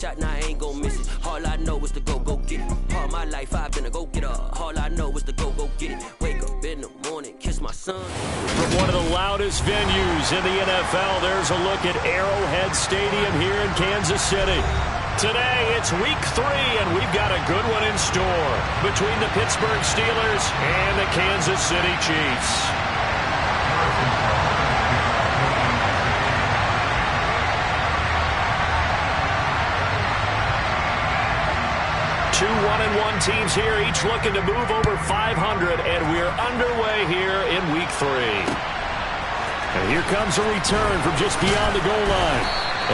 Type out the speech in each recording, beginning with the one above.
Shot now, I ain't gon' miss it. All I know is to go get it. All my life I've been a go-getter. All I know is to go get it. Wake up in the morning, kiss my son. From one of the loudest venues in the NFL, there's a look at Arrowhead Stadium here in Kansas City. Today, it's week 3, and we've got a good one in store between the Pittsburgh Steelers and the Kansas City Chiefs. Two 1-1 teams here, each looking to move over 500, and we're underway here in week 3. And here comes a return from just beyond the goal line.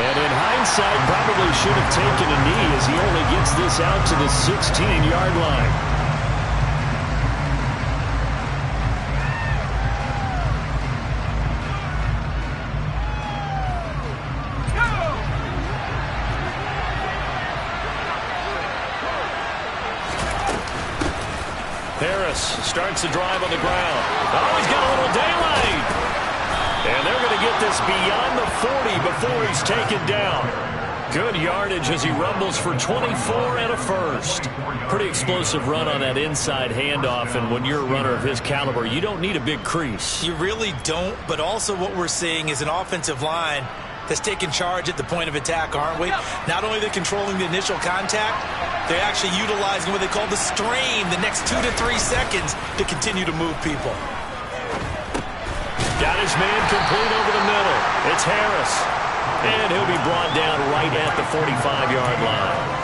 And in hindsight, probably should have taken a knee as he only gets this out to the 16-yard line. Starts the drive on the ground. Oh, he's got a little daylight. And they're going to get this beyond the 40 before he's taken down. Good yardage as he rumbles for 24 and a first. Pretty explosive run on that inside handoff, and when you're a runner of his caliber, you don't need a big crease. You really don't, but also what we're seeing is an offensive line that's taking charge at the point of attack, aren't we? Not only are they controlling the initial contact, they're actually utilizing what they call the strain the next 2 to 3 seconds to continue to move people. Got his man complete over the middle. It's Harris. And he'll be brought down right at the 45-yard line.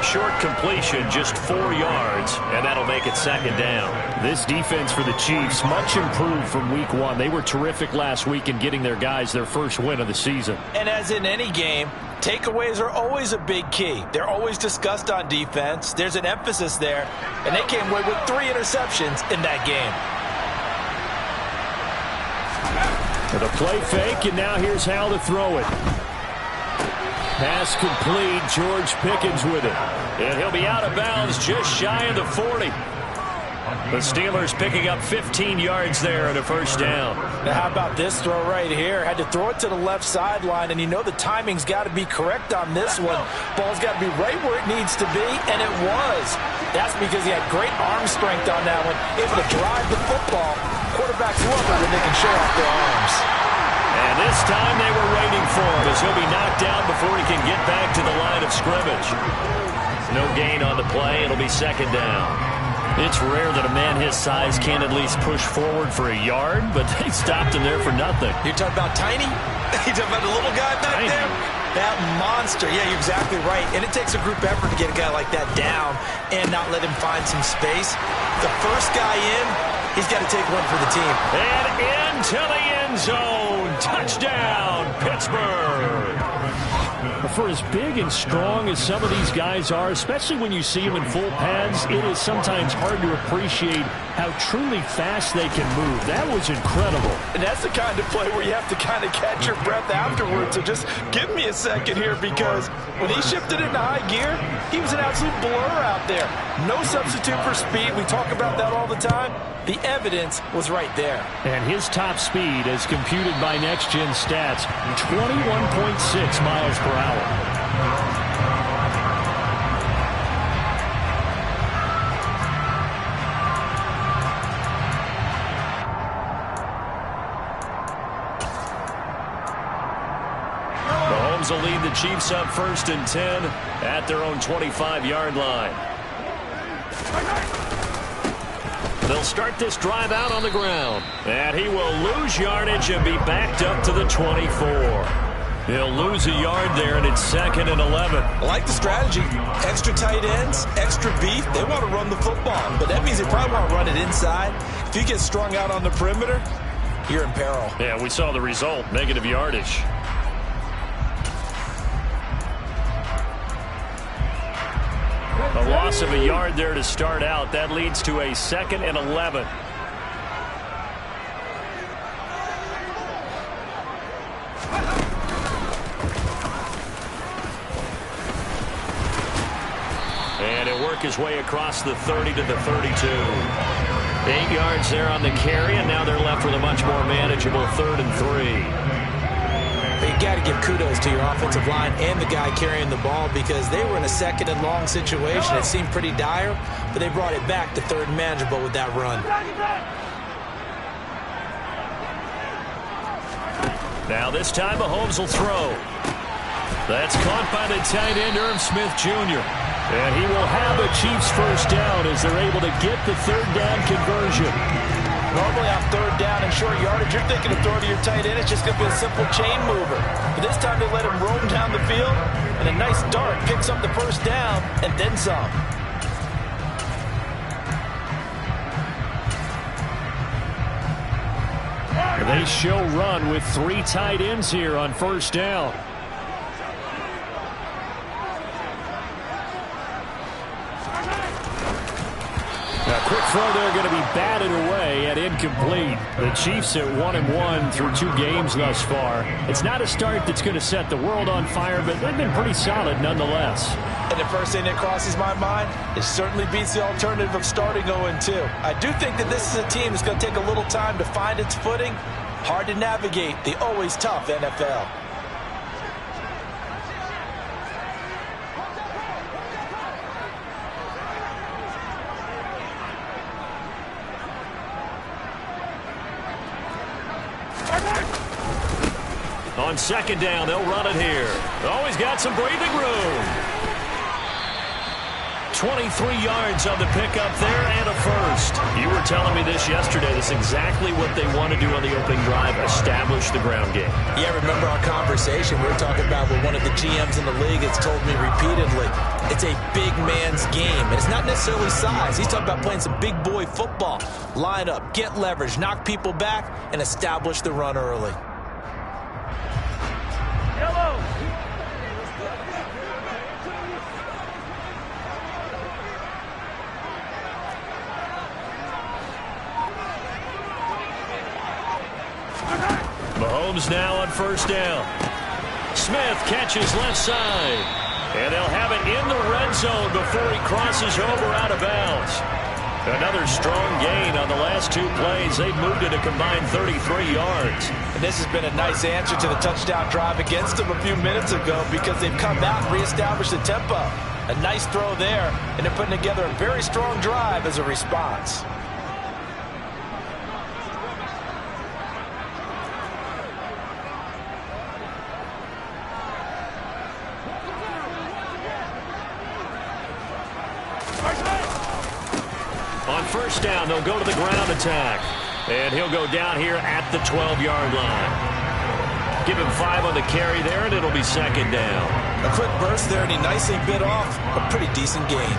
Short completion, just 4 yards, and that'll make it second down. This defense for the Chiefs, much improved from week 1. They were terrific last week in getting their guys their first win of the season. And as in any game, takeaways are always a big key. They're always discussed on defense. There's an emphasis there, and they came away with 3 interceptions in that game. The play fake, and now here's how to throw it. Pass complete, George Pickens with it. And he'll be out of bounds just shy of the 40. The Steelers picking up 15 yards there and a first down. Now how about this throw right here? Had to throw it to the left sideline, and you know the timing's got to be correct on this one. Ball's got to be right where it needs to be, and it was. That's because he had great arm strength on that one, able to drive the football. Quarterbacks love it when they can show off their arms. And this time they were waiting for him as he'll be knocked down before he can get back to the line of scrimmage. No gain on the play. It'll be second down. It's rare that a man his size can't at least push forward for a yard, but they stopped him there for nothing. You're talking about tiny? You're talking about the little guy back there? That monster. Yeah, you're exactly right. And it takes a group effort to get a guy like that down and not let him find some space. The first guy in, he's got to take one for the team. And into the end zone. Touchdown, Pittsburgh. For as big and strong as some of these guys are, especially when you see them in full pads, it is sometimes hard to appreciate how truly fast they can move. That was incredible. And that's the kind of play where you have to kind of catch your breath afterwards. So just give me a second here, because when he shifted into high gear, he was an absolute blur out there. No substitute for speed. We talk about that all the time. The evidence was right there. And his top speed, as computed by Next Gen Stats, 21.6 miles per hour. Mahomes will lead the Chiefs up 1st and 10 at their own 25-yard line. They'll start this drive out on the ground. And he will lose yardage and be backed up to the 24. He'll lose a yard there, and it's 2nd and 11. I like the strategy. Extra tight ends, extra beef. They want to run the football, but that means they probably want to run it inside. If you get strung out on the perimeter, you're in peril. Yeah, we saw the result, negative yardage. A loss of a yard there to start out. That leads to a 2nd and 11. And he'll work his way across the 30 to the 32. 8 yards there on the carry, and now they're left with a much more manageable 3rd and 3. You got to give kudos to your offensive line and the guy carrying the ball because they were in a second and long situation. It seemed pretty dire, but they brought it back to third and manageable with that run. Now this time Mahomes will throw. That's caught by the tight end, Irv Smith Jr. And he will have a Chiefs first down as they're able to get the third down conversion. Normally on third down and short yardage, you're thinking of throwing to your tight end. It's just going to be a simple chain mover. But this time they let him roam down the field, and a nice dart picks up the first down and then some. They show run with 3 tight ends here on first down. A quick throw there going to be batted away and incomplete. The Chiefs at 1-1 through 2 games thus far. It's not a start that's going to set the world on fire, but they've been pretty solid nonetheless. And the first thing that crosses my mind, it certainly beats the alternative of starting 0-2. I do think that this is a team that's going to take a little time to find its footing. Hard to navigate the always tough NFL. On second down, they'll run it here. Always got some breathing room. 23 yards on the pickup there and a first. You were telling me this yesterday. That's exactly what they want to do on the opening drive, establish the ground game. Yeah, remember our conversation? We were talking about what one of the GMs in the league has told me repeatedly. It's a big man's game, and it's not necessarily size. He's talking about playing some big boy football. Line up, get leverage, knock people back, and establish the run early. Mahomes now on first down. Smith catches left side. And they'll have it in the red zone before he crosses over out of bounds. Another strong gain on the last 2 plays. They've moved it a combined 33 yards. And this has been a nice answer to the touchdown drive against them a few minutes ago because they've come out and reestablished the tempo. A nice throw there, and they're putting together a very strong drive as a response. On first down, they'll go to the ground attack. And he'll go down here at the 12-yard line. Give him 5 on the carry there, and it'll be second down. A quick burst there, and he nicely bit off a pretty decent gain.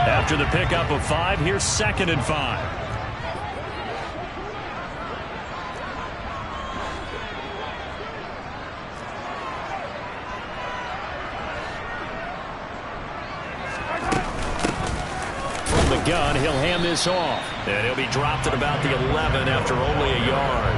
After the pickup of 5, here's second and 5. Gun, he'll hand this off, and he'll be dropped at about the 11 after only a yard.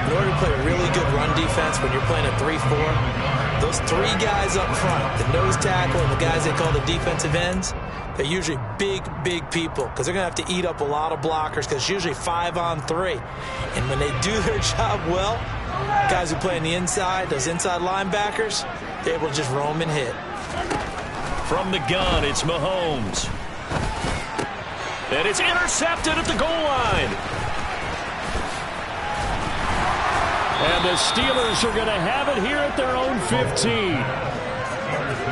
In order to play a really good run defense when you're playing a 3-4, those 3 guys up front, the nose tackle and the guys they call the defensive ends, they're usually big people because they're going to have to eat up a lot of blockers because it's usually 5 on 3. And when they do their job well, guys who play on the inside, those inside linebackers, they're able to just roam and hit. From the gun, it's Mahomes. And it's intercepted at the goal line. And the Steelers are going to have it here at their own 15.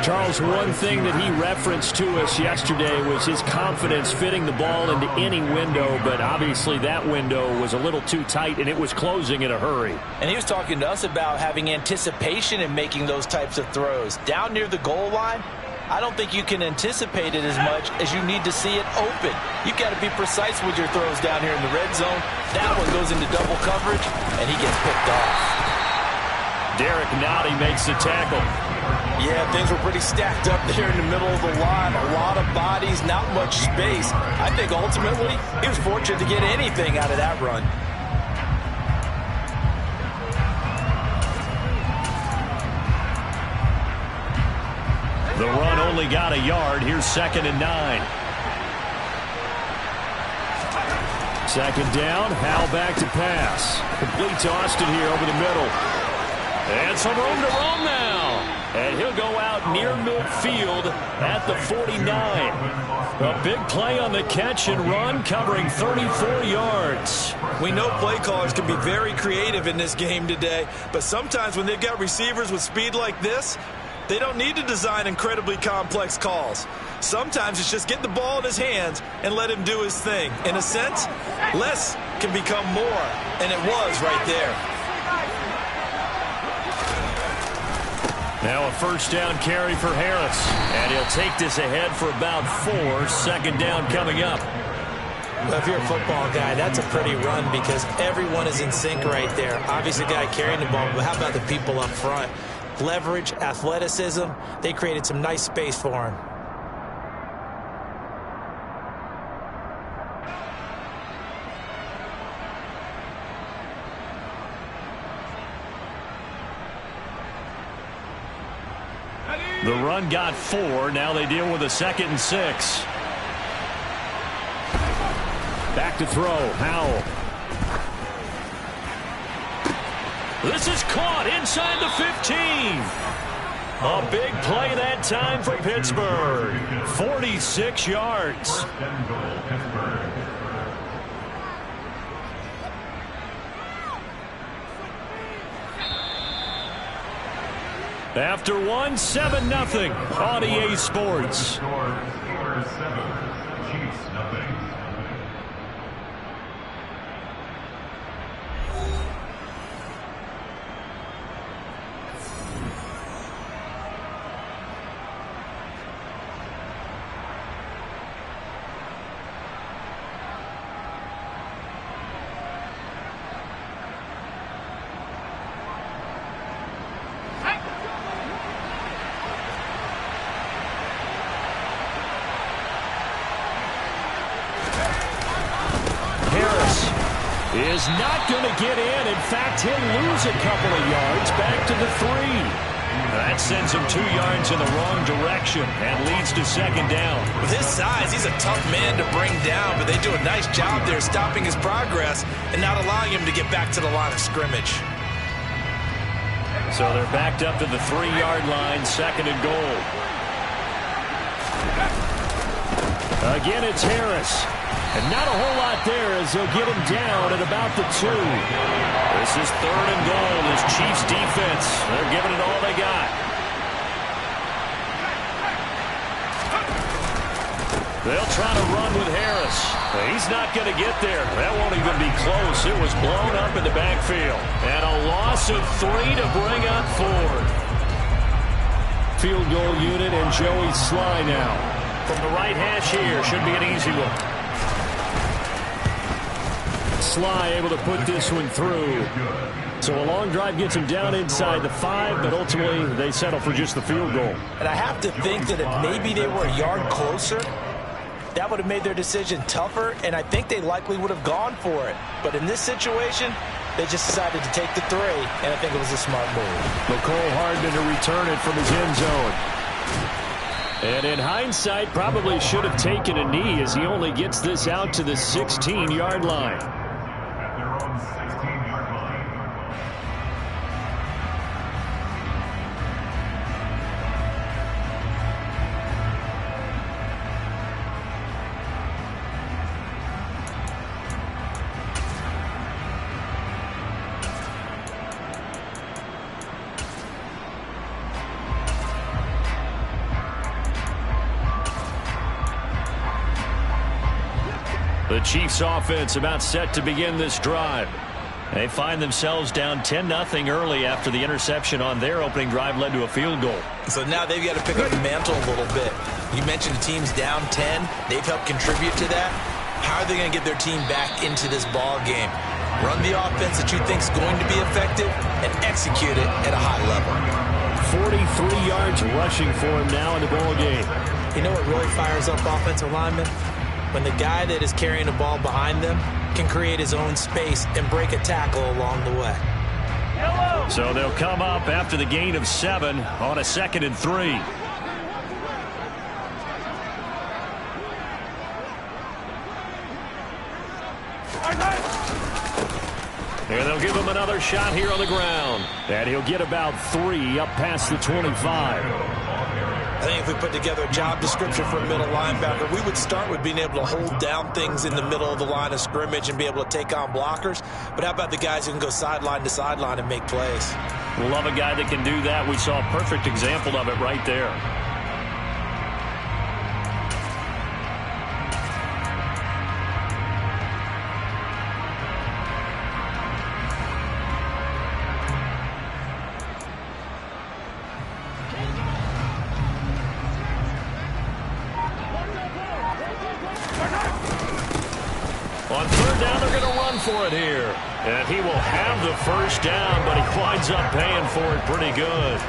Charles, one thing that he referenced to us yesterday was his confidence fitting the ball into any window, but obviously that window was a little too tight, and it was closing in a hurry. And he was talking to us about having anticipation in making those types of throws. Down near the goal line, I don't think you can anticipate it as much as you need to see it open. You've got to be precise with your throws down here in the red zone. That one goes into double coverage, and he gets picked off. Derek Nottie makes the tackle. Yeah, things were pretty stacked up there in the middle of the line. A lot of bodies, not much space. I think ultimately he was fortunate to get anything out of that run. The run only got a yard. Here's second and 9. Second down, Howell back to pass. Complete to Austin here over the middle. And some room to roam now. And he'll go out near midfield at the 49. A big play on the catch and run, covering 34 yards. We know play callers can be very creative in this game today, but sometimes when they've got receivers with speed like this, they don't need to design incredibly complex calls. Sometimes it's just get the ball in his hands and let him do his thing. In a sense, less can become more, and it was right there. Now a first down carry for Harris. And he'll take this ahead for about 4. Second down coming up. Well, if you're a football guy, that's a pretty run because everyone is in sync right there. Obviously, the guy carrying the ball, but how about the people up front? Leverage, athleticism, they created some nice space for him. The run got 4. Now they deal with a 2nd and 6. Back to throw. Howell. This is caught inside the 15. A big play that time for Pittsburgh. 46 yards. After 1, 7-0 on EA Sports. Is not going to get in. In fact, he'll lose a couple of yards back to the 3. That sends him 2 yards in the wrong direction and leads to second down. With his size, he's a tough man to bring down, but they do a nice job there stopping his progress and not allowing him to get back to the line of scrimmage. So they're backed up to the 3-yard line, second and goal. Again, it's Harris. And not a whole lot there as they'll get him down at about the 2. This is third and goal. This Chiefs defense, they're giving it all they got. They'll try to run with Harris. He's not going to get there. That won't even be close. It was blown up in the backfield. And a loss of 3 to bring up 4. Field goal unit and Joey Sly now. From the right hash here, should be an easy one. Sly able to put this one through. So a long drive gets him down inside the 5, but ultimately they settle for just the field goal. And I have to think that if maybe they were a yard closer, that would have made their decision tougher, and I think they likely would have gone for it. But in this situation, they just decided to take the 3, and I think it was a smart move. McCole Hardman to return it from his end zone. And in hindsight, probably should have taken a knee as he only gets this out to the 16-yard line. The Chiefs offense about set to begin this drive. They find themselves down 10-0 early after the interception on their opening drive led to a field goal. So now they've got to pick up the mantle a little bit. You mentioned the team's down 10. They've helped contribute to that. How are they going to get their team back into this ball game? Run the offense that you think is going to be effective and execute it at a high level. 43 yards rushing for him now in the ball game. You know what really fires up offensive linemen? When the guy that is carrying the ball behind them can create his own space and break a tackle along the way. So they'll come up after the gain of 7 on a 2nd and 3. another shot here on the ground. And he'll get about 3 up past the 25. I think if we put together a job description for a middle linebacker, we would start with being able to hold down things in the middle of the line of scrimmage and be able to take on blockers. But how about the guys who can go sideline to sideline and make plays? Love a guy that can do that. We saw a perfect example of it right there. On third down, they're going to run for it here. And he will have the first down, but he winds up paying for it pretty good.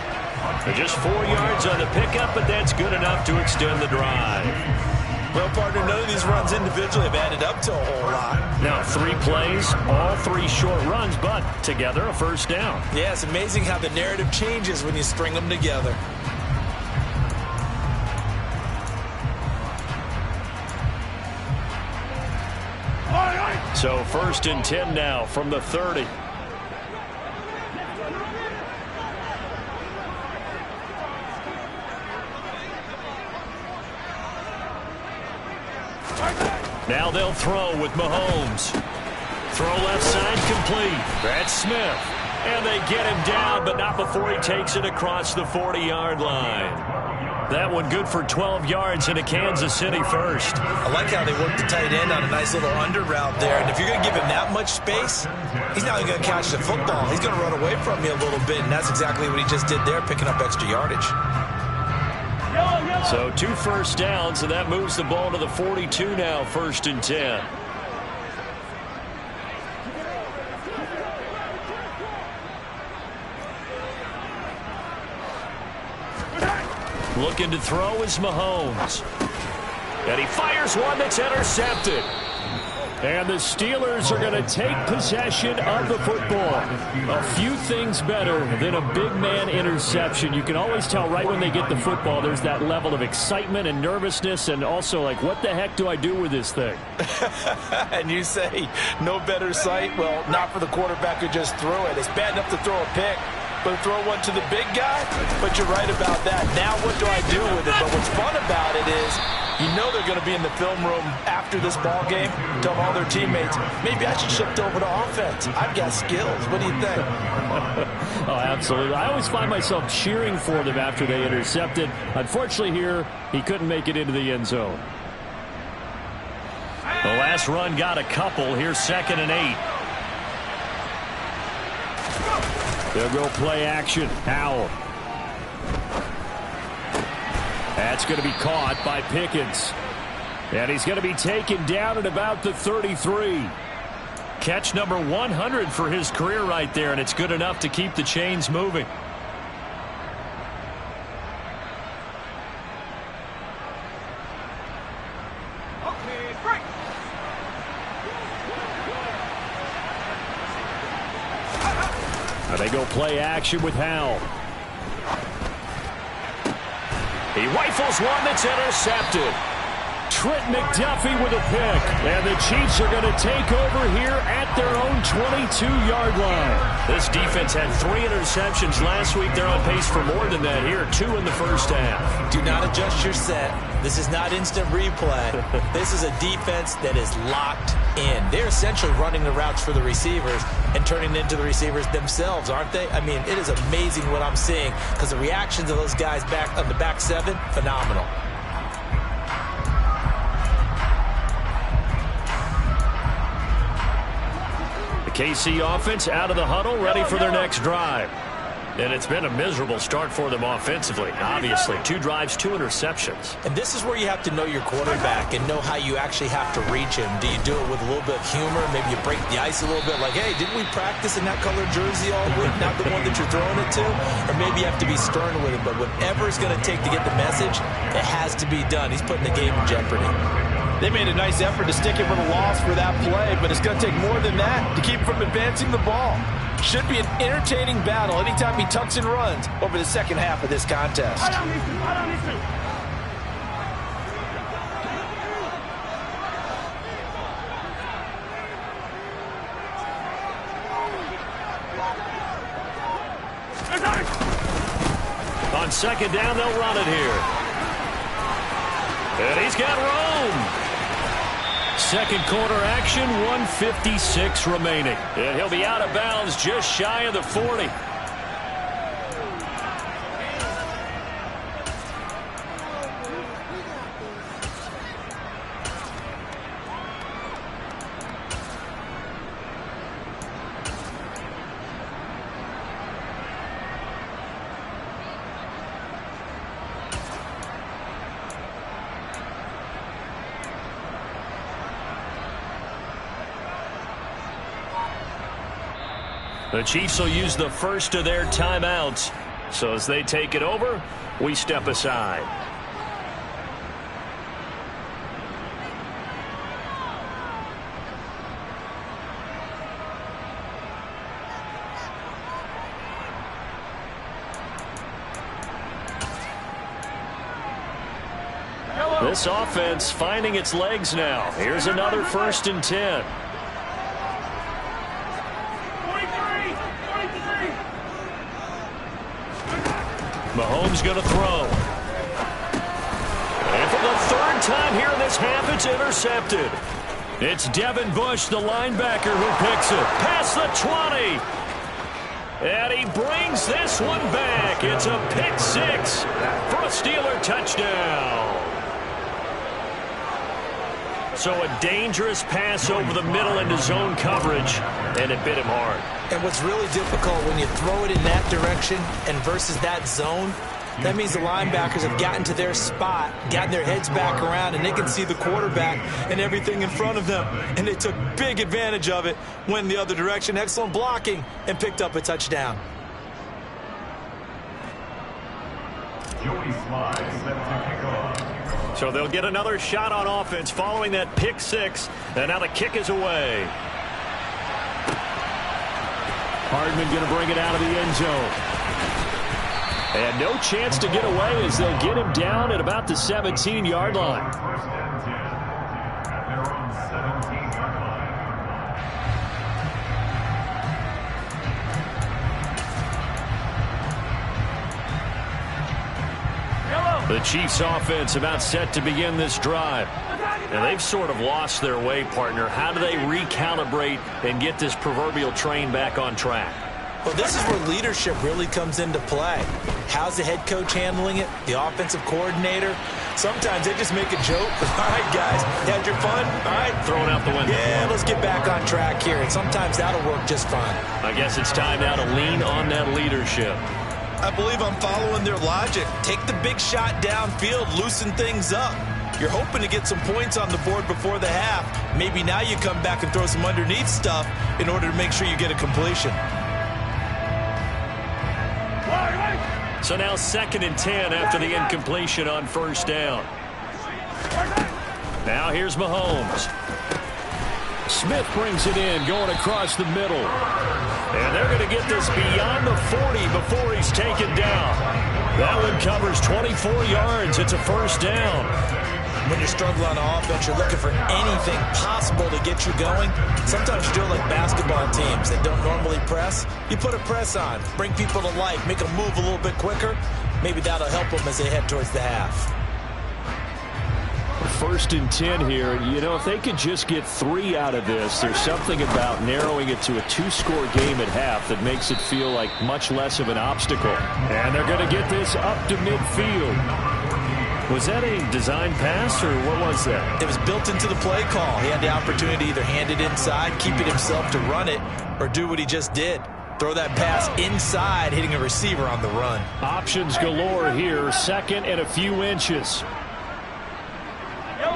Just 4 yards on the pickup, but that's good enough to extend the drive. Well, partner, none of these runs individually have added up to a whole lot. Now, 3 plays, all 3 short runs, but together a first down. Yeah, it's amazing how the narrative changes when you string them together. So 1st and 10 now from the 30. Now they'll throw with Mahomes. Throw left side complete. That's Smith. And they get him down, but not before he takes it across the 40-yard line. That one good for 12 yards into Kansas City first. I like how they worked the tight end on a nice little under route there. And if you're going to give him that much space, he's not going to catch the football. He's going to run away from you a little bit, and that's exactly what he just did there, picking up extra yardage. So 2 first downs, and that moves the ball to the 42 now, 1st and 10. Looking to throw is Mahomes. And he fires one that's intercepted. And the Steelers are going to take possession of the football. A few things better than a big man interception. You can always tell right when they get the football, there's that level of excitement and nervousness, and also like, what the heck do I do with this thing? And you say, no better sight? Well, not for the quarterback who just threw it. It's bad enough to throw a pick, but throw one to the big guy? But you're right about that. Now what do I do with it? But what's fun about it is, you know they're going to be in the film room after this ball game, telling all their teammates, maybe I should shift over to offense. I've got skills. What do you think? Oh, absolutely. I always find myself cheering for them after they intercepted. Unfortunately here, he couldn't make it into the end zone. The last run got a couple. Here's 2nd and 8. They'll go play action. Howell. That's going to be caught by Pickens. And he's going to be taken down at about the 33. Catch number 100 for his career right there, and it's good enough to keep the chains moving. Now they go play action with Howell. He rifles one that's intercepted. Trent McDuffie with a pick. And the Chiefs are going to take over here at their own 22-yard line. This defense had 3 interceptions last week. They're on pace for more than that here. 2 in the first half. Do not adjust your set. This is not instant replay. This is a defense that is locked in. They're essentially running the routes for the receivers and turning into the receivers themselves, aren't they? I mean, it is amazing what I'm seeing because the reactions of those guys back on the back 7, phenomenal. KC offense out of the huddle, ready for their next drive. And it's been a miserable start for them offensively, obviously. 2 drives, 2 interceptions. And this is where you have to know your quarterback and know how you actually have to reach him. Do you do it with a little bit of humor? Maybe you break the ice a little bit like, hey, didn't we practice in that colored jersey all week? Not the one that you're throwing it to? Or maybe you have to be stern with it. But whatever it's going to take to get the message, it has to be done. He's putting the game in jeopardy. They made a nice effort to stick him with a loss for that play, but it's going to take more than that to keep him from advancing the ball. Should be an entertaining battle anytime he tucks and runs over the second half of this contest. On second down, they'll run it here. And he's got room. Second quarter action, 1:56 remaining. And he'll be out of bounds just shy of the 40. The Chiefs will use the first of their timeouts. So as they take it over, we step aside. This offense finding its legs now. Here's another 1st and 10. Mahomes going to throw. And for the 3rd time here in this half, it's intercepted. It's Devin Bush, the linebacker, who picks it. Past the 20. And he brings this one back. It's a pick 6 for a Steeler touchdown. So a dangerous pass over the middle into zone coverage, and it bit him hard. And what's really difficult when you throw it in that direction and versus that zone, that means the linebackers have gotten to their spot, gotten their heads back around, and they can see the quarterback and everything in front of them. And they took big advantage of it, went in the other direction, excellent blocking, and picked up a touchdown. So they'll get another shot on offense following that pick 6, and now the kick is away. Hardman going to bring it out of the end zone. And no chance to get away as they'll get him down at about the 17-yard line. The Chiefs offense about set to begin this drive. And they've sort of lost their way, partner. How do they recalibrate and get this proverbial train back on track? Well, this is where leadership really comes into play. How's the head coach handling it? The offensive coordinator? Sometimes they just make a joke. All right, guys, had your fun? All right. Throw it out the window. Yeah, let's get back on track here. And sometimes that'll work just fine. I guess it's time now to lean on that leadership. I believe I'm following their logic. Take the big shot downfield, loosen things up. You're hoping to get some points on the board before the half. Maybe now you come back and throw some underneath stuff in order to make sure you get a completion. So now 2nd and 10 after the incompletion on 1st down. Now here's Mahomes. Smith brings it in, going across the middle. And they're going to get this beyond the 40 before he's taken down. That one covers 24 yards. It's a 1st down. When you're struggling on offense, you're looking for anything possible to get you going. Sometimes you do it like basketball teams that don't normally press. You put a press on, bring people to life, make them move a little bit quicker. Maybe that'll help them as they head towards the half. 1st and 10 here. You know, if they could just get 3 out of this, there's something about narrowing it to a 2-score game at half that makes it feel like much less of an obstacle. And they're going to get this up to midfield. Was that a design pass, or what was that? It was built into the play call. He had the opportunity to either hand it inside, keep it himself to run it, or do what he just did. Throw that pass inside, hitting a receiver on the run. Options galore here. 2nd and a few inches.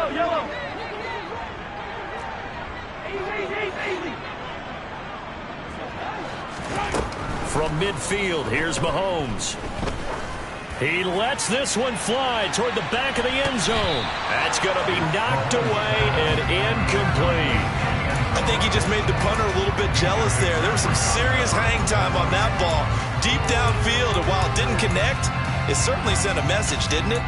Yellow. From midfield, here's Mahomes. He lets this one fly toward the back of the end zone. That's going to be knocked away and incomplete. I think he just made the punter a little bit jealous there. There was some serious hang time on that ball. Deep downfield, and while it didn't connect, it certainly sent a message, didn't it?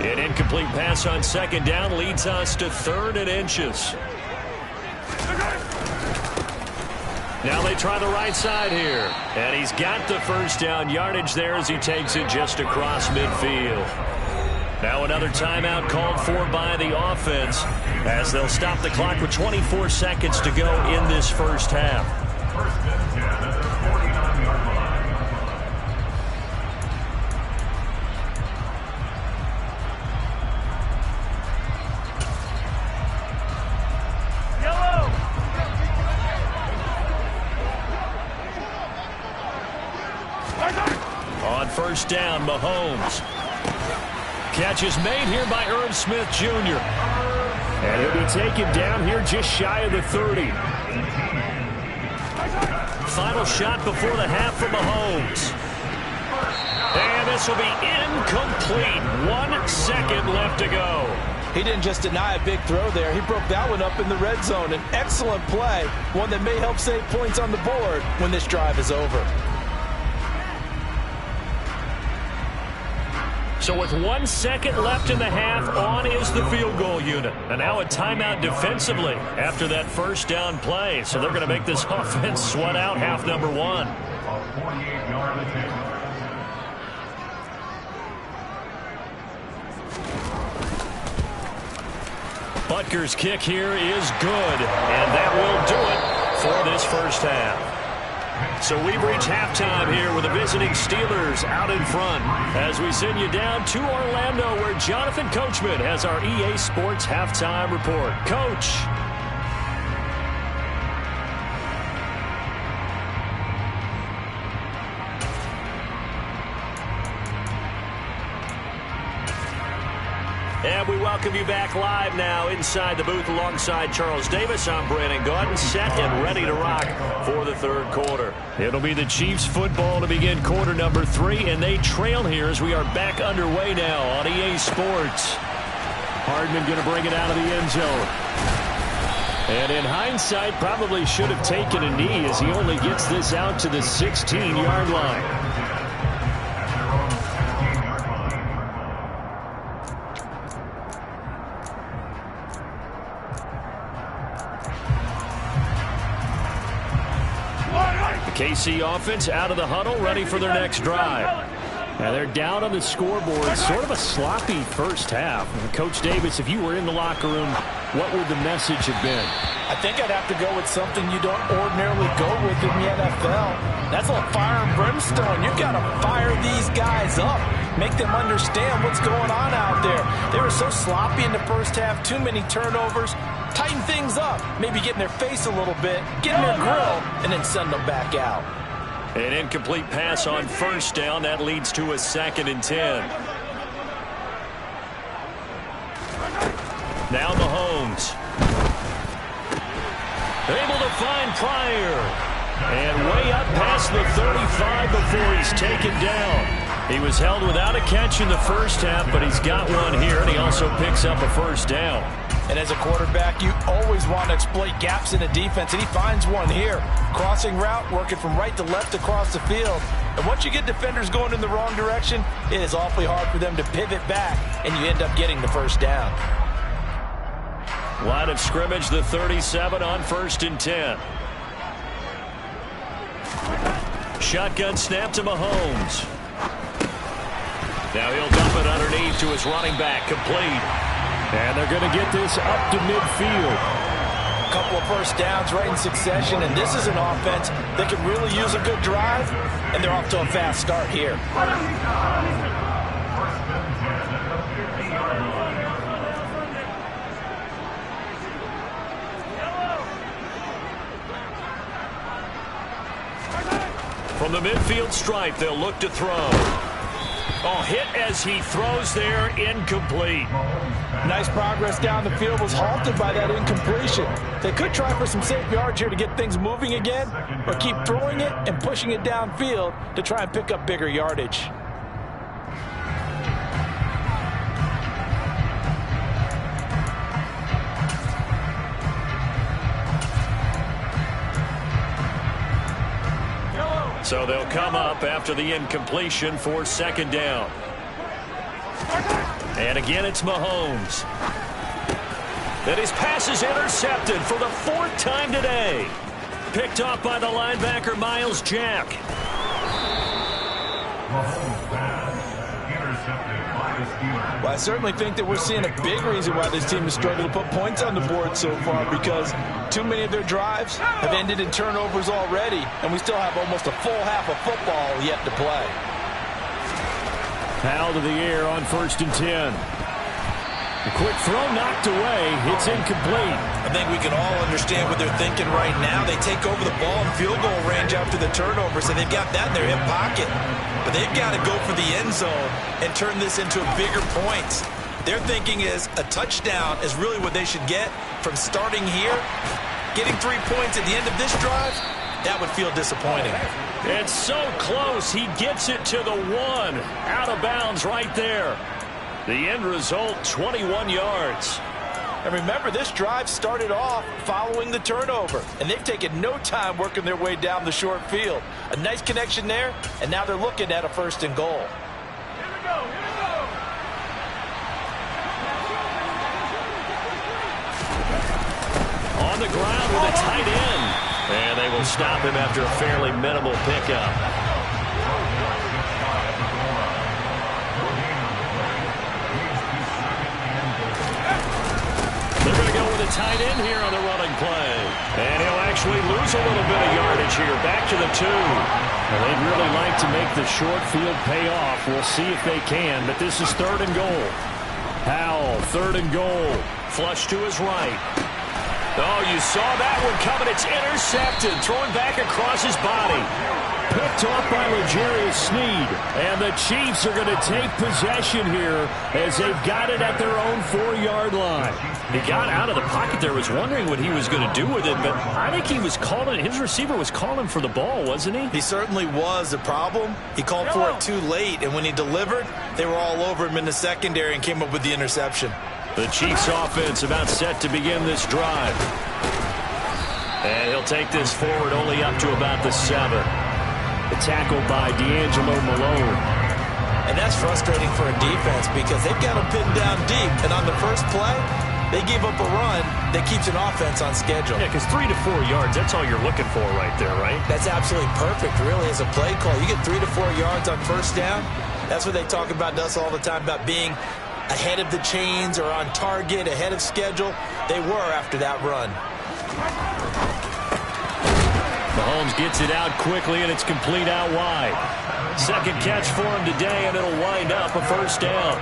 An incomplete pass on second down leads us to 3rd and inches. Now they try the right side here. And he's got the first down yardage there as he takes it just across midfield. Now another timeout called for by the offense as they'll stop the clock with 24 seconds to go in this first half. On first down, Mahomes. Catch is made here by Irv Smith Jr. And he'll be taken down here just shy of the 30. Final shot before the half for Mahomes. And this will be incomplete. 1 second left to go. He didn't just deny a big throw there. He broke that one up in the red zone. An excellent play, one that may help save points on the board when this drive is over. So with 1 second left in the half, on is the field goal unit. And now a timeout defensively after that first down play. So they're going to make this offense sweat out half number 1. Butker's kick here is good. And that will do it for this first half. So we've reached halftime here with the visiting Steelers out in front as we send you down to Orlando where Jonathan Coachman has our EA Sports halftime report. Coach. And we welcome you back live now inside the booth alongside Charles Davis. I'm Brandon Gaudin, set and ready to rock for the third quarter. It'll be the Chiefs football to begin quarter number 3, and they trail here as we are back underway now on EA Sports. Hardman going to bring it out of the end zone. And in hindsight, probably should have taken a knee as he only gets this out to the 16-yard line. KC offense out of the huddle, ready for their next drive. Now they're down on the scoreboard. Sort of a sloppy first half. Coach Davis, if you were in the locker room, what would the message have been? I think I'd have to go with something you don't ordinarily go with in the NFL. That's like fire and brimstone. You've got to fire these guys up. Make them understand what's going on out there. They were so sloppy in the first half. Too many turnovers. Tighten things up. Maybe get in their face a little bit. Get in their grill. And then send them back out. An incomplete pass on first down. That leads to a 2nd and 10. Now Mahomes. Able to find Pryor. And way up past the 35 before he's taken down. He was held without a catch in the first half, but he's got one here, and he also picks up a first down. And as a quarterback, you always want to exploit gaps in the defense, and he finds one here. Crossing route, working from right to left across the field. And once you get defenders going in the wrong direction, it is awfully hard for them to pivot back, and you end up getting the first down. Line of scrimmage, the 37 on 1st and 10. Shotgun snap to Mahomes. Now he'll dump it underneath to his running back, complete. And they're going to get this up to midfield. A couple of first downs right in succession, and this is an offense that can really use a good drive, and they're off to a fast start here. From the midfield stripe, they'll look to throw. Oh, hit as he throws there, incomplete. Nice progress down the field, was halted by that incompletion. They could try for some safe yards here to get things moving again, or keep throwing it and pushing it downfield to try and pick up bigger yardage. So they'll come up after the incompletion for 2nd down. And again, it's Mahomes. And his pass is intercepted for the 4th time today. Picked off by the linebacker, Miles Jack. Well, I certainly think that we're seeing a big reason why this team has struggled to put points on the board so far, because too many of their drives have ended in turnovers already, and we still have almost a full half of football yet to play. Foul to the air on 1st and 10. A quick throw knocked away. It's incomplete. I think we can all understand what they're thinking right now. They take over the ball in field goal range after the turnover, so they've got that in their hip pocket. But they've got to go for the end zone and turn this into a bigger point. Their thinking is a touchdown is really what they should get from starting here. Getting 3 points at the end of this drive, that would feel disappointing. It's so close. He gets it to the 1. Out of bounds right there. The end result, 21 yards. And remember, this drive started off following the turnover, and they've taken no time working their way down the short field. A nice connection there, and now they're looking at a 1st and goal. Here we go, here we go. On the ground with a tight end. And they will stop him after a fairly minimal pickup. They're going to go with a tight end here on the running play. And he'll actually lose a little bit of yardage here. Back to the 2. Well, they'd really like to make the short field pay off. We'll see if they can, but this is 3rd and goal. Powell, 3rd and goal. Flush to his right. Oh, you saw that one coming. It's intercepted. Thrown back across his body. Picked off by L'Jarius Sneed. And the Chiefs are going to take possession here as they've got it at their own 4-yard line. He got out of the pocket there, was wondering what he was going to do with it, but I think he was calling, his receiver was calling for the ball, wasn't he? He certainly was. The problem, he called for it too late, and when he delivered, they were all over him in the secondary and came up with the interception. The Chiefs offense about set to begin this drive. And he'll take this forward only up to about the 7. The tackle by D'Angelo Malone. And that's frustrating for a defense because they've got him pinned down deep. And on the first play, they gave up a run that keeps an offense on schedule. Yeah, because 3 to 4 yards, that's all you're looking for right there, right? That's absolutely perfect, really, as a play call. You get 3 to 4 yards on 1st down. That's what they talk about to us all the time, about being ahead of the chains or on target, ahead of schedule. They were after that run. Mahomes gets it out quickly, and it's complete out wide. Second catch for him today, and it'll wind up a 1st down.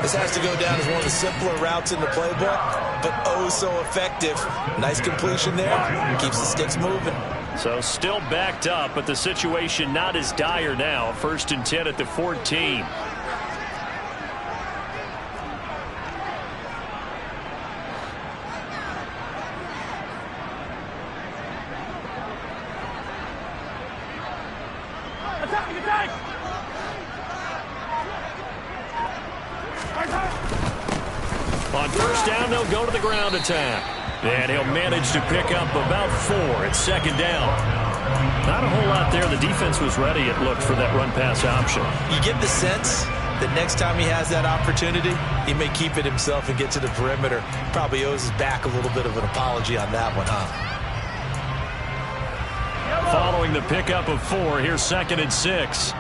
This has to go down as one of the simpler routes in the playbook, but oh so effective. Nice completion there. Keeps the sticks moving. So still backed up, but the situation not as dire now. 1st and 10 at the 14. On 1st down, they'll go to the ground attack. And he'll manage to pick up about 4 at 2nd down. Not a whole lot there. The defense was ready, it looked, for that run-pass option. You get the sense that next time he has that opportunity, he may keep it himself and get to the perimeter. Probably owes his back a little bit of an apology on that one, huh? Following the pickup of 4, here's 2nd and 6.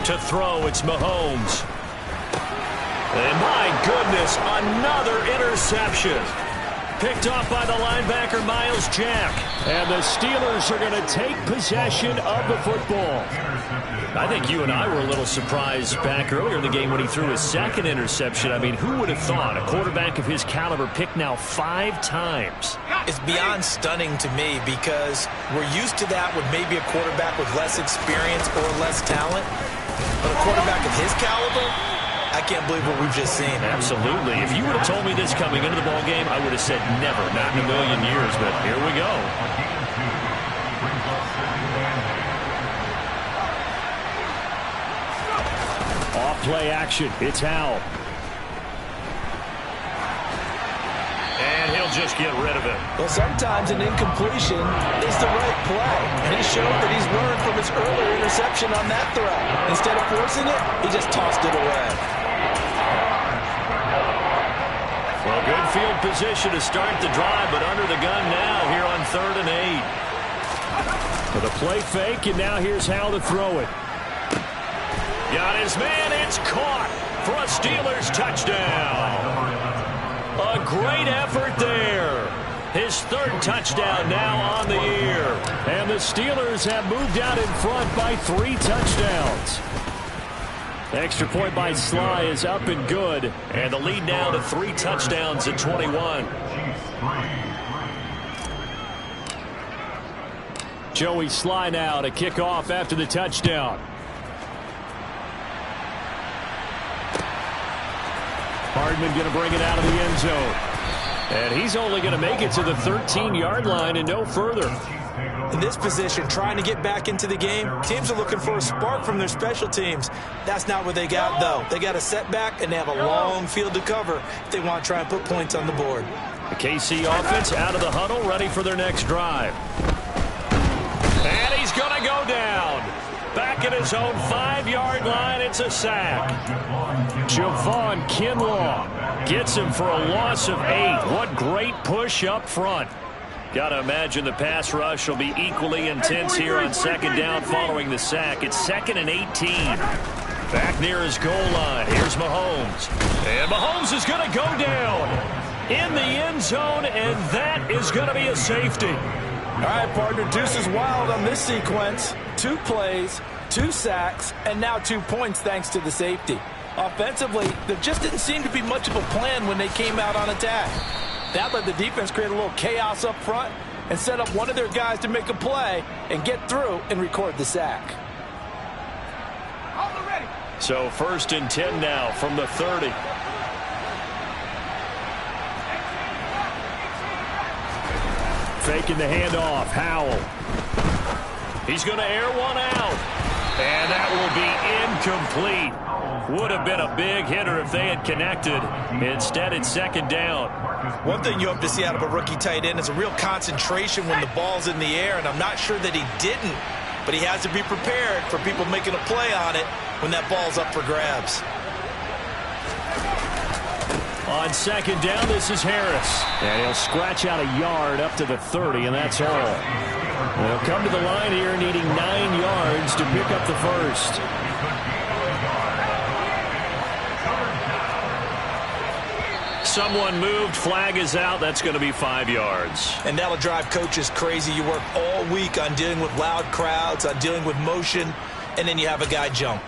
To throw, it's Mahomes. And my goodness, another interception. Picked off by the linebacker, Miles Jack. And the Steelers are going to take possession of the football. I think you and I were a little surprised back earlier in the game when he threw his 2nd interception. I mean, who would have thought a quarterback of his caliber picked now 5 times? It's beyond stunning to me because we're used to that with maybe a quarterback with less experience or less talent. But a quarterback of his caliber, I can't believe what we've just seen. Absolutely. If you would have told me this coming into the ball game, I would have said never, not in a million years. But here we go. Off play action. It's Howell. And he'll just get rid of it. Well, sometimes an incompletion is the right play. And he showed that he's learned from his earlier interception on that throw. Instead of forcing it, he just tossed it away. Well, good field position to start the drive, but under the gun now here on 3rd and 8. With a play fake, and now here's how to throw it. Got his man. It's caught for a Steelers touchdown. A great effort there. His 3rd touchdown now on the year. And the Steelers have moved out in front by 3 touchdowns. The extra point by Sly is up and good. And the lead now to 3 touchdowns at 21. Joey Sly now to kick off after the touchdown. Hardman going to bring it out of the end zone. And he's only going to make it to the 13-yard line and no further. In this position, trying to get back into the game, teams are looking for a spark from their special teams. That's not what they got, though. They got a setback, and they have a long field to cover if they want to try and put points on the board. The KC offense out of the huddle, ready for their next drive. And he's going to go down. Back at his own 5-yard line, it's a sack. Javon Kinlaw gets him for a loss of 8. What great push up front. Got to imagine the pass rush will be equally intense here on 2nd down following the sack. It's 2nd and 18. Back near his goal line. Here's Mahomes. And Mahomes is going to go down in the end zone, and that is going to be a safety. All right, partner, deuce is wild on this sequence. 2 plays, 2 sacks, and now 2 points thanks to the safety. Offensively, there just didn't seem to be much of a plan when they came out on attack. That let the defense create a little chaos up front and set up one of their guys to make a play and get through and record the sack. So 1st and 10 now from the 30. faking the handoff. Howell. He's going to air one out. And that will be incomplete. Would have been a big hitter if they had connected. Instead, it's 2nd down. One thing you hope to see out of a rookie tight end is a real concentration when the ball's in the air, and I'm not sure that he didn't, but he has to be prepared for people making a play on it when that ball's up for grabs. On 2nd down, this is Harris. And he'll scratch out a yard up to the 30, and that's all. They'll come to the line here needing 9 yards to pick up the first. Someone moved. Flag is out. That's going to be 5 yards. And that'll drive coaches crazy. You work all week on dealing with loud crowds, on dealing with motion, and then you have a guy jump.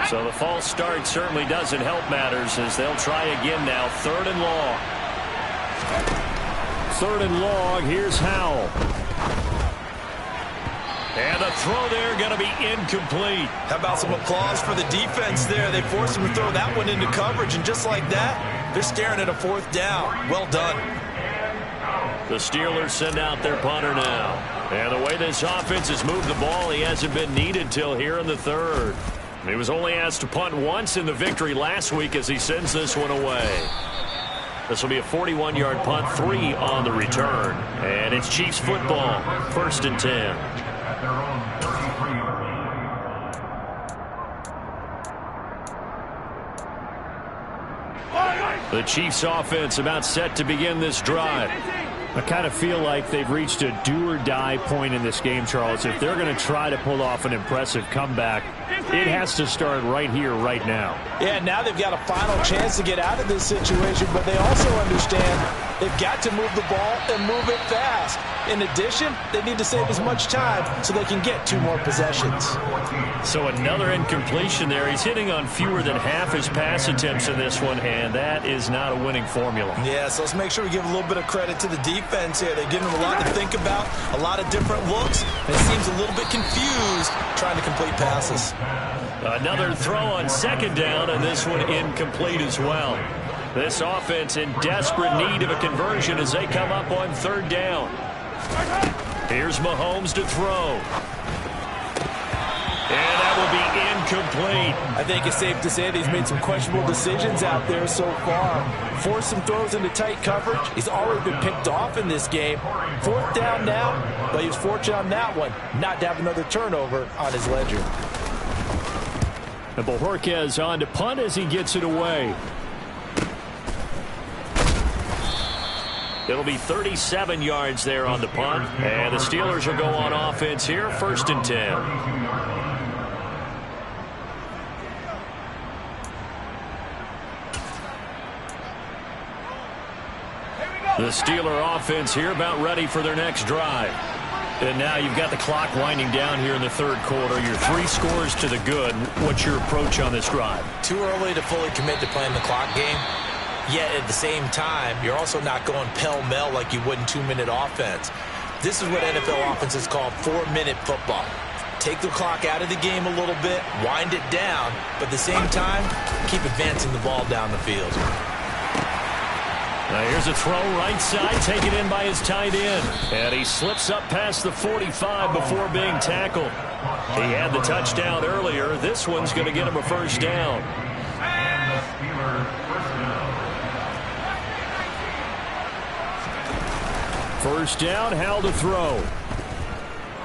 So the false start certainly doesn't help matters as they'll try again now. 3rd and long. 3rd and long. Here's Howell. And a throw there going to be incomplete. How about some applause for the defense there? They forced him to throw that one into coverage, and just like that, they're staring at a 4th down. Well done. The Steelers send out their punter now. And the way this offense has moved the ball, he hasn't been needed till here in the 3rd. He was only asked to punt once in the victory last week as he sends this one away. This will be a 41-yard punt, 3 on the return. And it's Chiefs football, 1st and 10. The Chiefs offense about set to begin this drive. I kind of feel like they've reached a do-or-die point in this game, Charles. If they're going to try to pull off an impressive comeback, it has to start right here, right now. Yeah, now they've got a final chance to get out of this situation, but they also understand they've got to move the ball and move it fast. In addition, they need to save as much time so they can get 2 more possessions. So another incompletion there. He's hitting on fewer than half his pass attempts in this one, and that is not a winning formula. Yeah, so let's make sure we give a little bit of credit to the defense here. They're giving them a lot to think about, a lot of different looks, and it seems a little bit confused trying to complete passes. Another throw on 2nd down, and this one incomplete as well. This offense in desperate need of a conversion as they come up on 3rd down. Here's Mahomes to throw. And that will be incomplete. I think it's safe to say that he's made some questionable decisions out there so far. Forced some throws into tight coverage. He's already been picked off in this game. 4th down now, but he was fortunate on that one not to have another turnover on his ledger. And Bojorquez on to punt as he gets it away. It'll be 37 yards there on the punt. And the Steelers will go on offense here, 1st and 10. The Steeler offense here about ready for their next drive. And now you've got the clock winding down here in the 3rd quarter. You're 3 scores to the good. What's your approach on this drive? Too early to fully commit to playing the clock game. Yet at the same time, you're also not going pell-mell like you would in 2-minute offense. This is what NFL offenses call 4-minute football. Take the clock out of the game a little bit, wind it down, but at the same time, keep advancing the ball down the field. Now here's a throw right side, taken in by his tight end. And he slips up past the 45 before being tackled. He had the touchdown earlier. This one's going to get him a 1st down. First down, Howell to throw.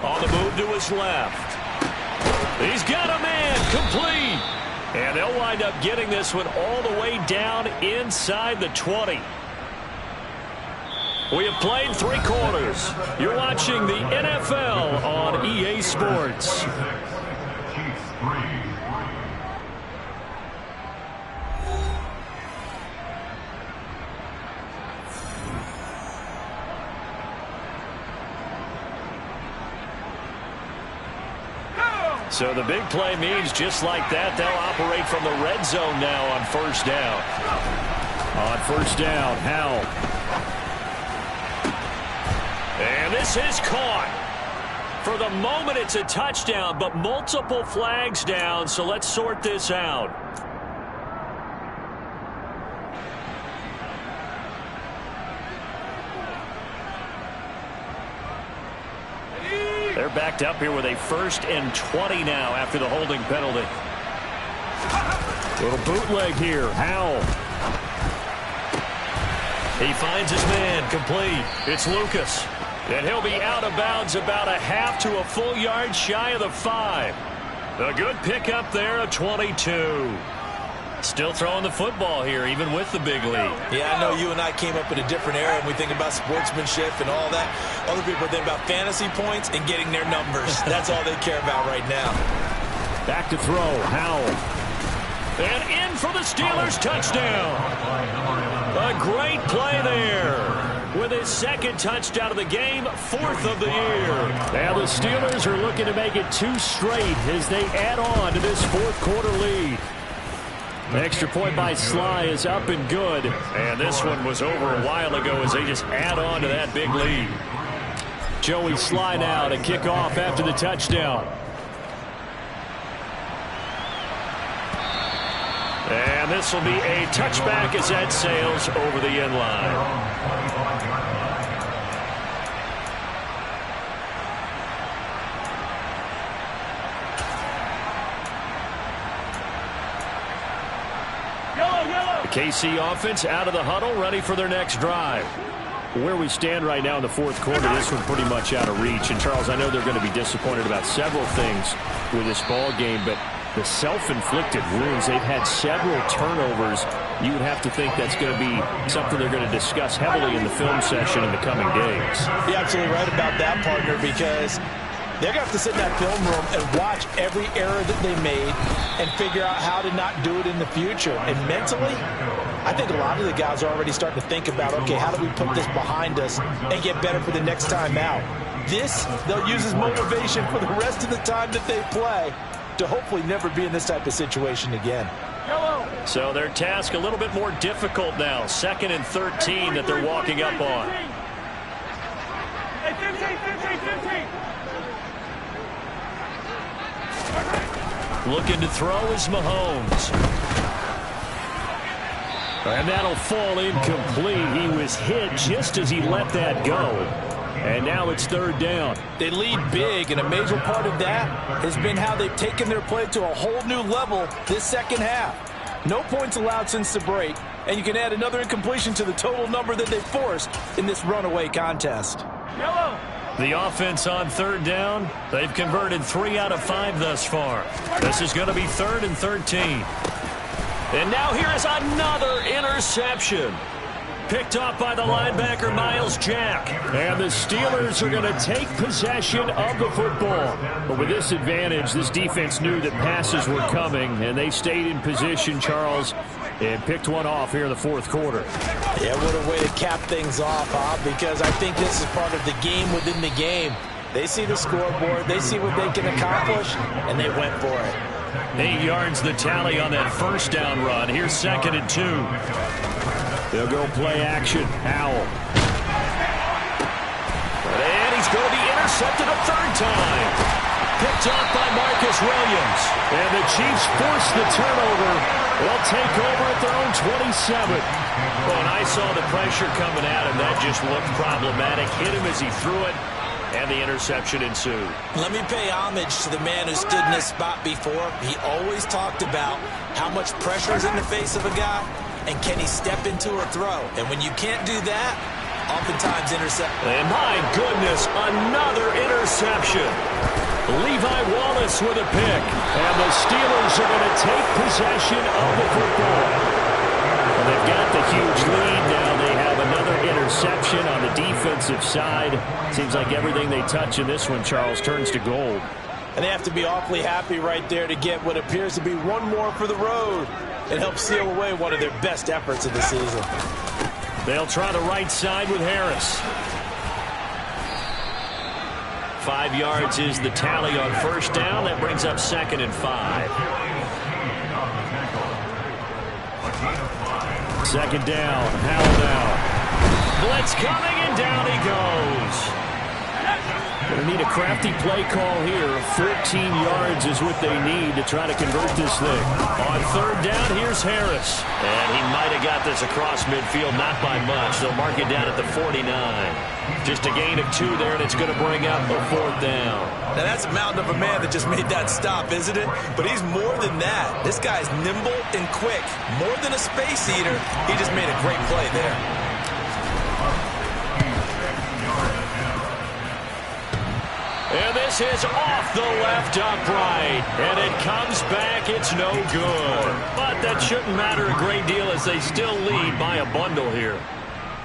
On the move to his left. He's got a man, complete. And they'll wind up getting this one all the way down inside the 20. We have played 3 quarters. You're watching the NFL on EA Sports. So the big play means just like that, they'll operate from the red zone now on 1st down. On 1st down, Howell. And this is caught. For the moment, it's a touchdown, but multiple flags down, so let's sort this out. They're backed up here with a 1st and 20 now after the holding penalty. Little bootleg here, Howell. He finds his man, complete. It's Lucas. And he'll be out of bounds about a half to a full yard shy of the 5. A good pickup there, a 22. Still throwing the football here, even with the big lead. Yeah, I know you and I came up in a different era, and we think about sportsmanship and all that. Other people think about fantasy points and getting their numbers. That's all they care about right now. Back to throw, Howell. And in for the Steelers, touchdown. A great play there. With his 2nd touchdown of the game, 4th of the year. Now the Steelers are looking to make it 2 straight as they add on to this 4th quarter lead. The extra point by Sly is up and good. And this one was over a while ago as they just add on to that big lead. Joey Sly now to kick off after the touchdown. And this will be a touchback as that sails over the end line. The KC offense out of the huddle, ready for their next drive. Where we stand right now in the 4th quarter, this one pretty much out of reach. And, Charles, I know they're going to be disappointed about several things with this ball game, but the self-inflicted wounds, they've had several turnovers. You would have to think that's going to be something they're going to discuss heavily in the film session in the coming days. You're absolutely right about that, partner, because they're going to have to sit in that film room and watch every error that they made and figure out how to not do it in the future. And mentally, I think a lot of the guys are already starting to think about, okay, how do we put this behind us and get better for the next time out? This, they'll use as motivation for the rest of the time that they play to hopefully never be in this type of situation again. So their task a little bit more difficult now. 2nd and 13 that they're walking up on. Hey, 15. Looking to throw is Mahomes. And that'll fall incomplete. He was hit just as he let that go. And now it's third down. They lead big, and a major part of that has been how they've taken their play to a whole new level this second half. No points allowed since the break, and you can add another incompletion to the total number that they forced in this runaway contest. Yellow. The offense on third down, they've converted 3 out of 5 thus far. This is going to be 3rd and 13. And now here is another interception. Picked off by the linebacker, Miles Jack. And the Steelers are going to take possession of the football. But with this advantage, this defense knew that passes were coming, and they stayed in position, Charles, and picked one off here in the fourth quarter. Yeah, what a way to cap things off, Bob, because I think this is part of the game within the game. They see the scoreboard, they see what they can accomplish, and they went for it. 8 yards the tally on that first down run. Here's 2nd and 2. They'll go play action. Howell. And he's going to be intercepted a 3rd time. Picked off by Marcus Williams. And the Chiefs force the turnover. They'll take over at their own 27. Oh, and I saw the pressure coming at him. That just looked problematic. Hit him as he threw it. And the interception ensued. Let me pay homage to the man who stood in this spot before. He always talked about how much pressure is in the face of a guy, and can he step into a throw. And when you can't do that, oftentimes intercept. And my goodness, another interception. Levi Wallace with a pick. And the Steelers are going to take possession of the football. And they've got the huge lead now. They have another interception on the defensive side. Seems like everything they touch in this one, Charles, turns to gold. And they have to be awfully happy right there to get what appears to be one more for the road. It helps seal away one of their best efforts of the season. They'll try the right side with Harris. 5 yards is the tally on first down. That brings up 2nd and 5. 2nd down. Howell now. Blitz coming, and down he goes. Going to need a crafty play call here. 14 yards is what they need to try to convert this thing. On 3rd down, here's Harris. And he might have got this across midfield, not by much. They'll mark it down at the 49. Just a gain of 2 there, and it's going to bring up a 4th down. Now, that's a mountain of a man that just made that stop, isn't it? But he's more than that. This guy's nimble and quick. More than a space eater, he just made a great play there. And this is off the left upright. And it comes back. It's no good. But that shouldn't matter a great deal as they still lead by a bundle here.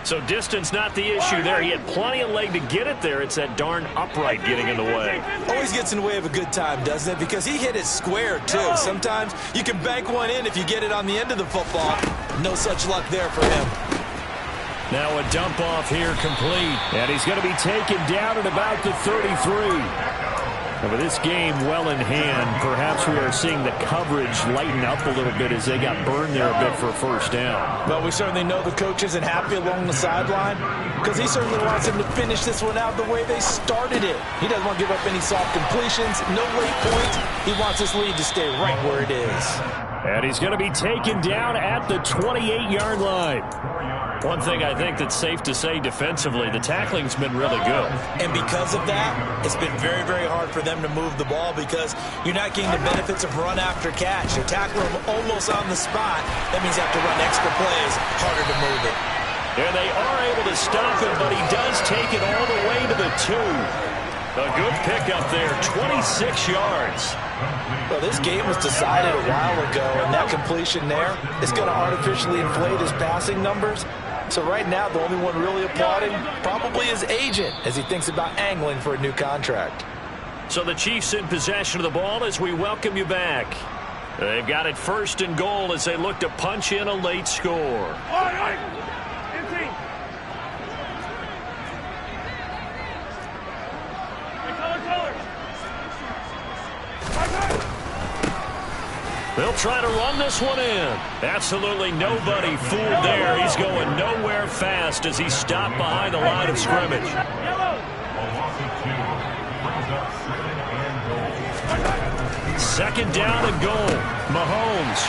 So distance not the issue there. He had plenty of leg to get it there. It's that darn upright getting in the way. Always gets in the way of a good time, doesn't it? Because he hit it square, too. Sometimes you can bank one in if you get it on the end of the football. No such luck there for him. Now a dump off here complete. And he's going to be taken down at about the 33. And with this game well in hand, perhaps we are seeing the coverage lighten up a little bit as they got burned there a bit for a first down. Well, we certainly know the coach isn't happy along the sideline because he certainly wants him to finish this one out the way they started it. He doesn't want to give up any soft completions, no late points. He wants this lead to stay right where it is. And he's going to be taken down at the 28-yard line. One thing I think that's safe to say defensively, the tackling's been really good. And because of that, it's been very, very hard for them to move the ball because you're not getting the benefits of run after catch. You're tackling them almost on the spot. That means you have to run extra plays, harder to move it. And they are able to stop him, but he does take it all the way to the 2. A good pickup there, 26 yards. Well, this game was decided a while ago, and that completion there is going to artificially inflate his passing numbers. So right now, the only one really applauding probably his agent as he thinks about angling for a new contract. So the Chiefs in possession of the ball as we welcome you back. They've got it 1st and goal as they look to punch in a late score. All right. 15. Color. They'll try to run this one in. Absolutely nobody fooled there. He's going nowhere fast as he's stopped behind the line of scrimmage. Second down and goal. Mahomes.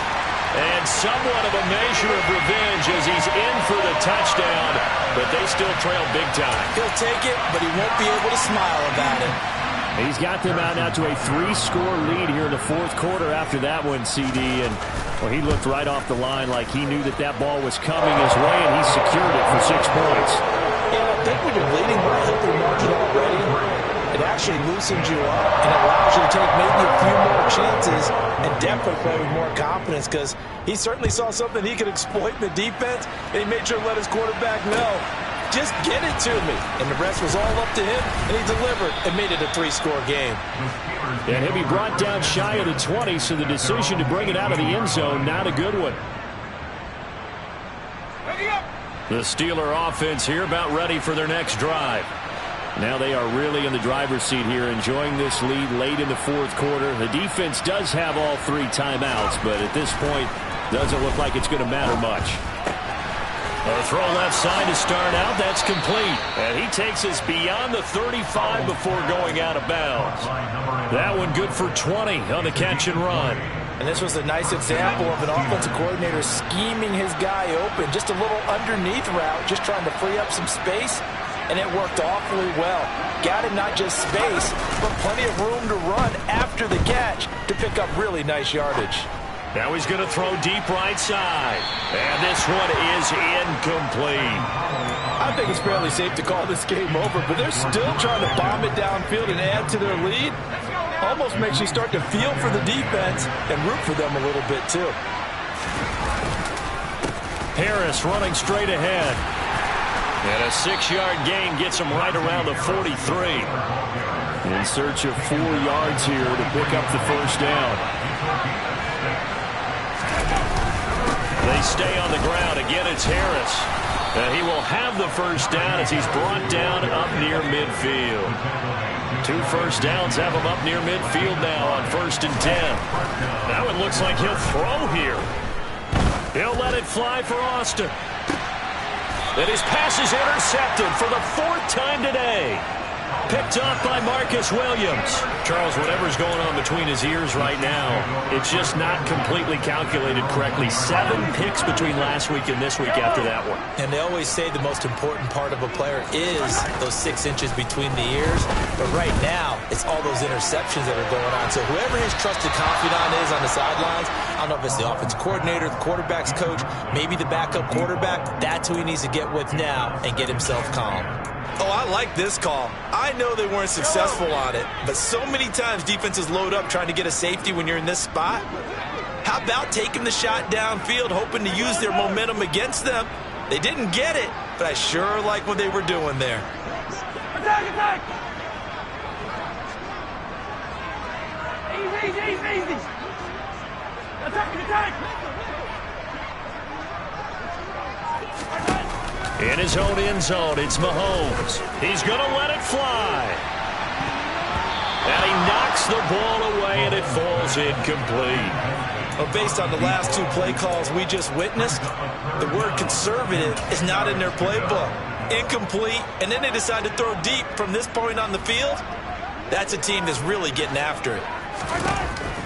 And somewhat of a measure of revenge as he's in for the touchdown, but they still trail big time. He'll take it, but he won't be able to smile about it. He's got them out now to a 3-score lead here in the fourth quarter after that one, CD. And, well, he looked right off the line like he knew that ball was coming his way, and he secured it for 6 points. And I think when you're leading by a healthy margin already, it actually loosens you up and allows you to take maybe a few more chances and definitely play with more confidence, because he certainly saw something he could exploit in the defense, and he made sure to let his quarterback know, just get it to me. And the rest was all up to him, and he delivered and made it a 3-score game. And he'll be brought down shy of the 20, so the decision to bring it out of the end zone, not a good one. The Steeler offense here about ready for their next drive. Now they are really in the driver's seat here, enjoying this lead late in the fourth quarter. The defense does have all 3 timeouts, but at this point, doesn't look like it's going to matter much. A throw left side to start out. That's complete. And he takes us beyond the 35 before going out of bounds. That one good for 20 on the catch and run. And this was a nice example of an offensive coordinator scheming his guy open. Just a little underneath route, just trying to free up some space. And it worked awfully well. Got him not just space, but plenty of room to run after the catch to pick up really nice yardage. Now he's going to throw deep right side. And this one is incomplete. I think it's fairly safe to call this game over, but they're still trying to bomb it downfield and add to their lead. Almost makes you start to feel for the defense and root for them a little bit too. Harris running straight ahead. And a 6-yard gain gets him right around the 43. In search of 4 yards here to pick up the first down. They stay on the ground. Again, it's Harris. And he will have the first down as he's brought down up near midfield. 2 first downs have him up near midfield now on 1st and 10. Now it looks like he'll throw here. He'll let it fly for Austin. And his pass is intercepted for the 4th time today. Picked off by Marcus Williams. Charles, whatever's going on between his ears right now, it's just not completely calculated correctly. 7 picks between last week and this week after that one. And they always say the most important part of a player is those 6 inches between the ears. But right now, it's all those interceptions that are going on. So whoever his trusted confidant is on the sidelines, I don't know if it's the offensive coordinator, the quarterback's coach, maybe the backup quarterback, that's who he needs to get with now and get himself calm. Oh, I like this call. I know they weren't successful on it, but so many times defenses load up trying to get a safety when you're in this spot. How about taking the shot downfield, hoping to use their momentum against them? They didn't get it, but I sure like what they were doing there. Attack, attack! Easy, easy, easy! Attack, attack! In his own end zone, it's Mahomes. He's going to let it fly. And he knocks the ball away, and it falls incomplete. Well, based on the last 2 play calls we just witnessed, the word conservative is not in their playbook. Incomplete, and then they decide to throw deep from this point on the field. That's a team that's really getting after it.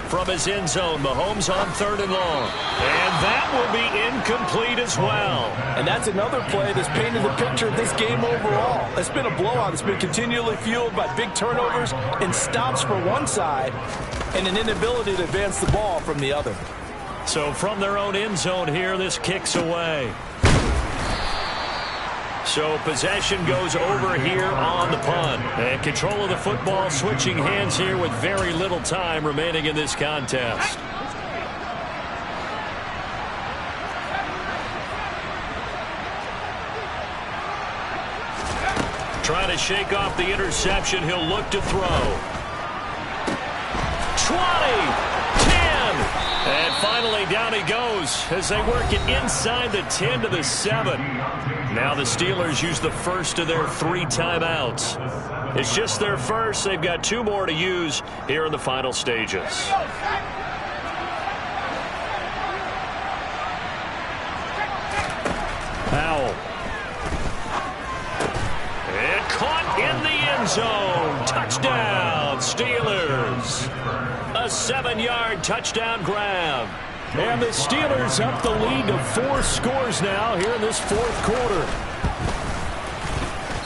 From his end zone, Mahomes on 3rd and long. And that will be incomplete as well. And that's another play that's painted the picture of this game overall. It's been a blowout. It's been continually fueled by big turnovers and stops for one side and an inability to advance the ball from the other. So from their own end zone here, this kicks away. So possession goes over here on the punt. And control of the football switching hands here with very little time remaining in this contest. Trying to shake off the interception. He'll look to throw. 20. And finally, down he goes as they work it inside the 10 to the 7. Now the Steelers use the first of their 3 timeouts. It's just their first. They've got 2 more to use here in the final stages. Powell. And caught in the end zone. Touchdown, Steelers. A 7-yard touchdown grab. And the Steelers up the lead to 4 scores now here in this fourth quarter.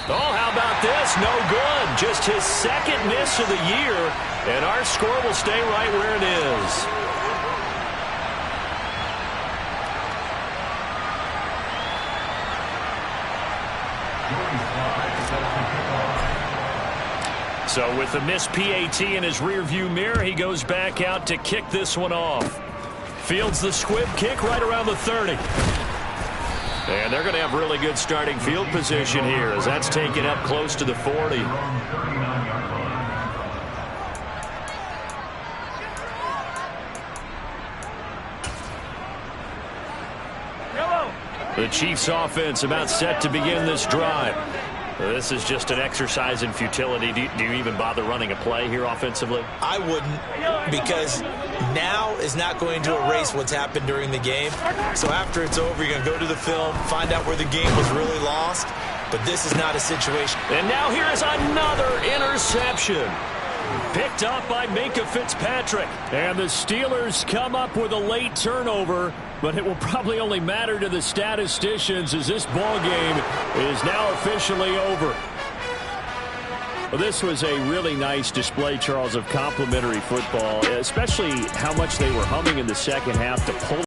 Oh, how about this? No good. Just his second miss of the year, and our score will stay right where it is. So with the missed PAT in his rearview mirror, he goes back out to kick this one off. Fields the squib kick right around the 30. And they're going to have really good starting field position here as that's taken up close to the 40. The Chiefs offense about set to begin this drive. This is just an exercise in futility. Do you even bother running a play here offensively? I wouldn't, because now is not going to erase what's happened during the game. So after it's over, you're going to go to the film, find out where the game was really lost. But this is not a situation. And now here is another interception. Picked up by Minka Fitzpatrick. And the Steelers come up with a late turnover, but it will probably only matter to the statisticians as this ball game is now officially over. Well, this was a really nice display, Charles, of complimentary football, especially how much they were humming in the second half to pull